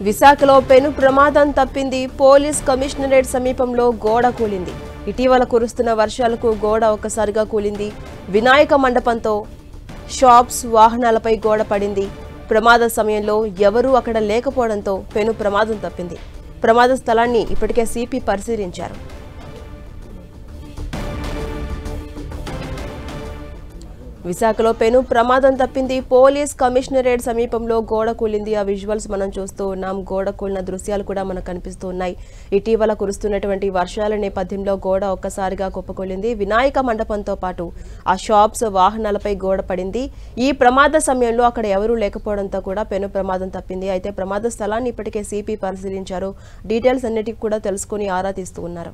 విశాఖలో పెను ప్రమాదం తప్పింది. పోలీస్ కమిషనరేట్ సమీపంలో గోడ కూలింది. ఇటీవల కురుస్తున్న వర్షాలకు గోడ ఒక్కసారిగా కూలింది. వినాయక మండపంతో షాప్స్, వాహనాలపై గోడ పడింది. ప్రమాద సమయంలో ఎవరూ అక్కడ లేకపోవడంతో పెను ప్రమాదం తప్పింది. ప్రమాద స్థలాన్ని ఇప్పటికే సిపి పరిశీలించారు. విశాఖలో పెను ప్రమాదం తప్పింది. పోలీస్ కమిషనరేట్ సమీపంలో గోడ కూలింది. ఆ విజువల్స్ మనం చూస్తూ ఉన్నాం. గోడ కూలిన దృశ్యాలు కూడా మనకు కనిపిస్తూ ఉన్నాయి. ఇటీవల కురుస్తున్నటువంటి వర్షాల నేపథ్యంలో గోడ ఒక్కసారిగా కుప్పకూలింది. వినాయక మండపంతో పాటు ఆ షాప్స్, వాహనాలపై గోడ పడింది. ఈ ప్రమాద సమయంలో అక్కడ ఎవరూ లేకపోవడంతో కూడా పెను ప్రమాదం తప్పింది. అయితే ప్రమాద స్థలాన్ని ఇప్పటికే సిపి పరిశీలించారు. డీటెయిల్స్ అన్నిటికీ కూడా తెలుసుకుని ఆరా తీస్తూ ఉన్నారు.